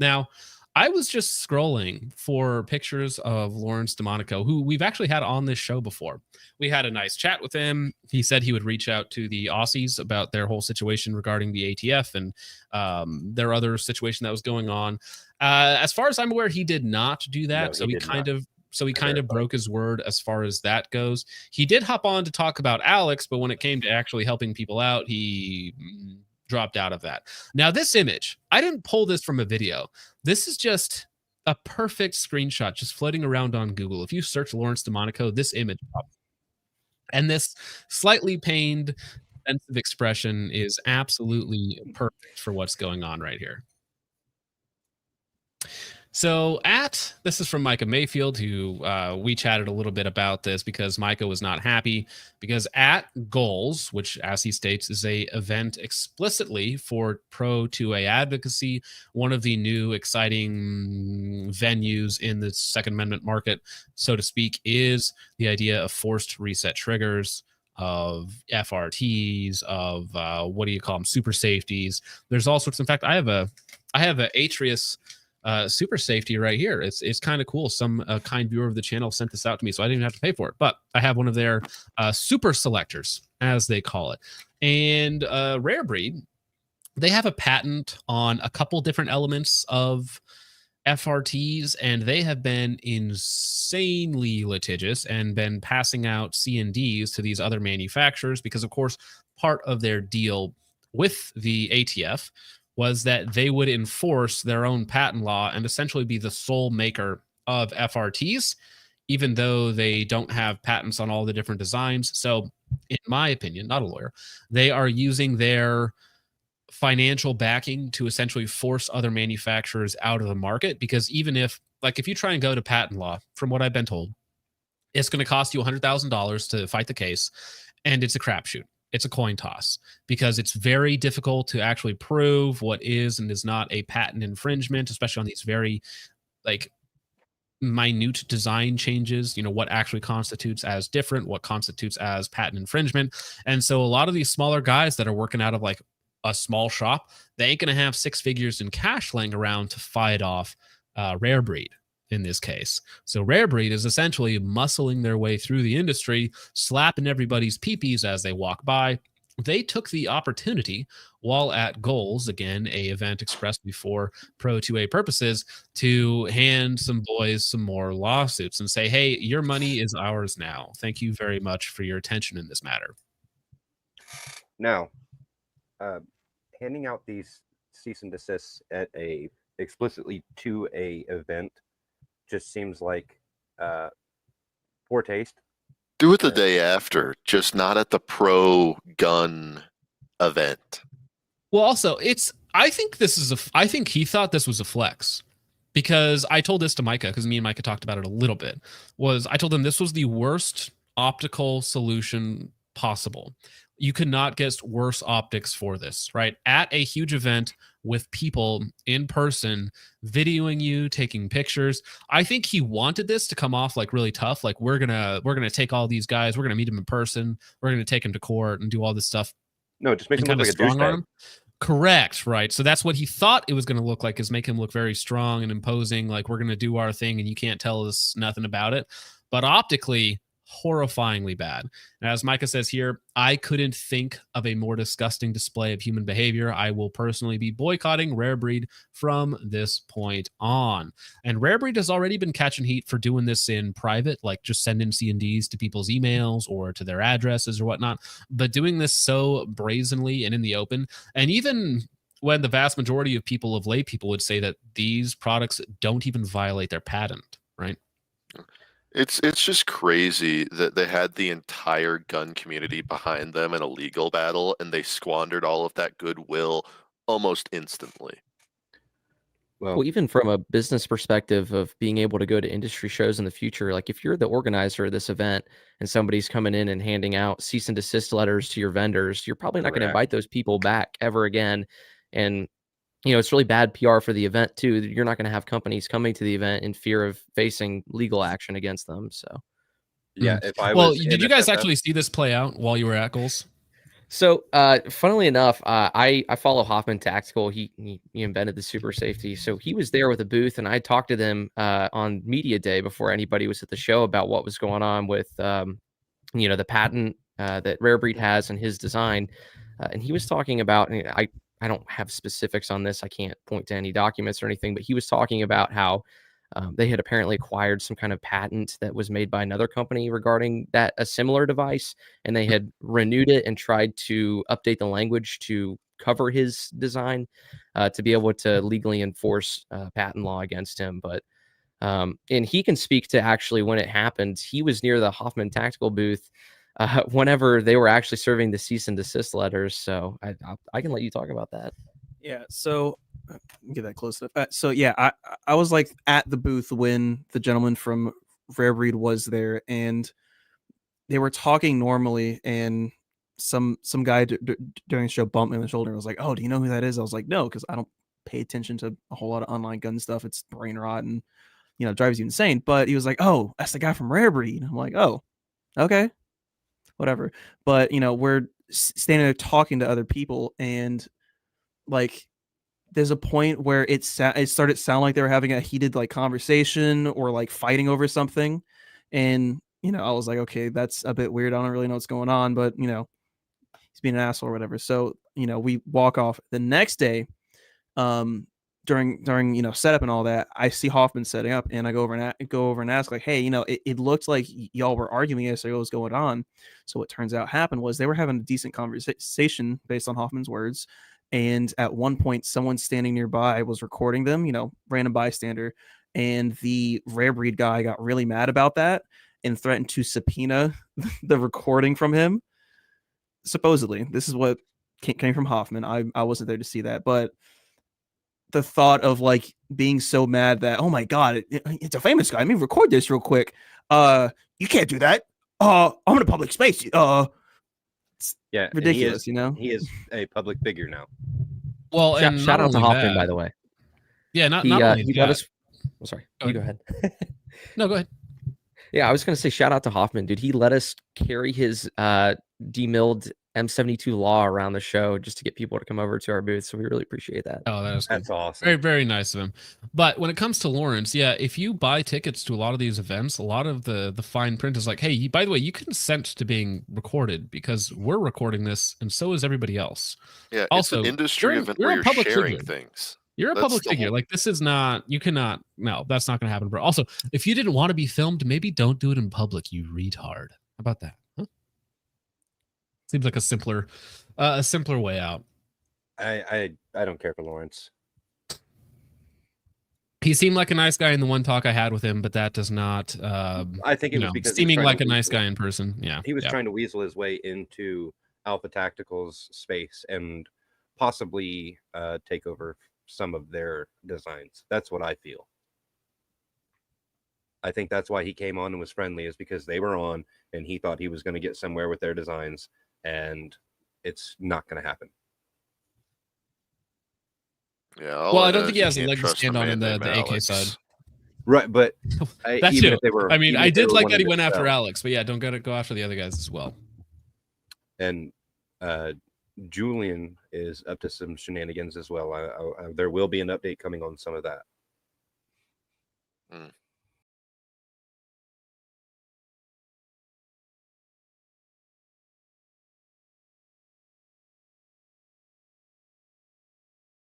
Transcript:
Now, I was just scrolling for pictures of Lawrence DeMonico, who we've actually had on this show before. We had a nice chat with him. He said he would reach out to the Aussies about their whole situation regarding the ATF and their other situation that was going on. As far as I'm aware, he did not do that. No, he did not. So he kind of broke his word as far as that goes. He did hop on to talk about Alex, but when it came to actually helping people out, he dropped out of that. Now, this image, I didn't pull this from a video. This is just a perfect screenshot just floating around on Google. If you search Lawrence DeMonico, this image pops. And this slightly pained, defensive expression is absolutely perfect for what's going on right here. So this is from Micah Mayfield, who we chatted a little bit about this because Micah was not happy because at Goals, which as he states is a event explicitly for pro 2A advocacy, one of the new exciting venues in the Second Amendment market, so to speak, is the idea of forced reset triggers, of FRTs, of what do you call them, super safeties. There's all sorts. In fact, I have a Atrius super safety right here. It's kind of cool. Some kind viewer of the channel sent this out to me, so I didn't even have to pay for it, but I have one of their super selectors, as they call it. And Rare Breed, they have a patent on a couple different elements of FRTs, and they have been insanely litigious and been passing out C&Ds to these other manufacturers because, of course, part of their deal with the ATF was that they would enforce their own patent law and essentially be the sole maker of FRTs, even though they don't have patents on all the different designs. So, in my opinion, not a lawyer, they are using their financial backing to essentially force other manufacturers out of the market. Because even if you try and go to patent law, from what I've been told, it's going to cost you $100,000 to fight the case, and it's a crapshoot. It's a coin toss because it's very difficult to actually prove what is and is not a patent infringement, especially on these very minute design changes, what actually constitutes as different, what constitutes as patent infringement. And so a lot of these smaller guys that are working out of a small shop, they ain't going to have six figures in cash laying around to fight off Rare Breed in this case. So Rare Breed is essentially muscling their way through the industry, slapping everybody's peepees as they walk by. They took the opportunity while at Goals, again, a event expressed before Pro 2A purposes, to hand some boys some more lawsuits and say, hey, your money is ours now. Thank you very much for your attention in this matter. Now, handing out these cease and desists at explicitly to a event just seems like poor taste. Do it the day after, just not at the pro gun event. Well, also, I think he thought this was a flex, because I told this to Micah, because me and Micah talked about it a little bit. I told him this was the worst optical solution possible. You could not get worse optics for this, right? At a huge event with people in person, videoing you, taking pictures. I think he wanted this to come off really tough. We're gonna take all these guys, we're gonna meet them in person, we're gonna take them to court and do all this stuff. No, it just makes him look like a douchebag. Correct, right? So that's what he thought it was going to look like, is make him look very strong and imposing, we're going to do our thing and you can't tell us nothing about it. But optically, horrifyingly bad. And as Micah says here, I couldn't think of a more disgusting display of human behavior. I will personally be boycotting Rare Breed from this point on. And Rare Breed has already been catching heat for doing this in private, just sending C&Ds to people's emails or to their addresses or whatnot. But doing this so brazenly and in the open, and even when the vast majority of lay people would say that these products don't even violate their patent, right? It's just crazy that they had the entire gun community behind them in a legal battle, and they squandered all of that goodwill almost instantly. Well, even from a business perspective of being able to go to industry shows in the future, if you're the organizer of this event and somebody's coming in and handing out cease and desist letters to your vendors, you're probably not going to invite those people back ever again. And it's really bad PR for the event too. You're not going to have companies coming to the event in fear of facing legal action against them. So, yeah. Did you guys actually see this play out while you were at Goals? So, funnily enough, I follow Hoffman Tactical. He invented the super safety. So he was there with a booth, and I talked to them on media day before anybody was at the show about what was going on with the patent that Rare Breed has and his design. And he was talking about, and I don't have specifics on this. I can't point to any documents or anything, but he was talking about how they had apparently acquired some kind of patent that was made by another company regarding a similar device, and they had renewed it and tried to update the language to cover his design to be able to legally enforce patent law against him. But and he can speak to actually when it happened. He was near the Hoffman Tactical booth whenever they were actually serving the cease and desist letters. So I can let you talk about that. Yeah. So get that close enough. So yeah, I was like at the booth when the gentleman from Rare Breed was there, and they were talking normally, and some guy during the show bumped me on the shoulder and was like, "Oh, do you know who that is?" I was like, "No," because I don't pay attention to a whole lot of online gun stuff. It's brain rot and drives you insane. But he was like, "Oh, that's the guy from Rare Breed." I'm like, "Oh, okay, whatever." But we're standing there talking to other people, and like there's a point where it started to sound like they were having a heated like conversation or like fighting over something, and I was like, okay, that's a bit weird. I don't really know what's going on, but he's being an asshole or whatever. So we walk off. The next day, during setup and all that, I see Hoffman setting up, and I go over and ask like, hey, it looked like y'all were arguing yesterday. What was going on? So what turns out happened was they were having a decent conversation based on Hoffman's words. And at one point, someone standing nearby was recording them, random bystander. And the Rare Breed guy got really mad about that and threatened to subpoena the recording from him. Supposedly, this is what came from Hoffman. I wasn't there to see that, but the thought of like being so mad that, oh my God, it's a famous guy. Let me record this real quick. You can't do that. I'm in a public space. Yeah, ridiculous. He is a public figure now. Well, and shout out to Hoffman, by the way. Yeah, not only he that. let us. I'm sorry. You go ahead. No, go ahead. Yeah, I was going to say shout out to Hoffman, dude. He let us carry his demilled M72 Law around the show just to get people to come over to our booth. So we really appreciate that. Oh, that's awesome. Very, very nice of him. But when it comes to Lawrence, yeah, if you buy tickets to a lot of these events, a lot of the fine print is like, hey, by the way, you consent to being recorded because we're recording this, and so is everybody else. Yeah, also, it's an industry event where you're sharing things. You're a public figure. Like, this is not, you cannot, no, that's not going to happen, bro. Also, if you didn't want to be filmed, maybe don't do it in public, you retard. How about that? Huh? Seems like a simpler way out. I don't care for Lawrence. He seemed like a nice guy in the one talk I had with him, but that does not, I think it was because seeming like a nice guy in person. Yeah. He was trying to weasel his way into Alpha Tactical's space and possibly take over some of their designs. That's what I feel. I think that's why he came on and was friendly, is because they were on and he thought he was going to get somewhere with their designs, and it's not going to happen. Yeah. Well, I don't think he has a leg to stand on in the AK side. Right, but that's even true. if they were, I mean, I did like that he went after Alex, but yeah, don't go after the other guys as well. And Julian is up to some shenanigans as well. There will be an update coming on some of that.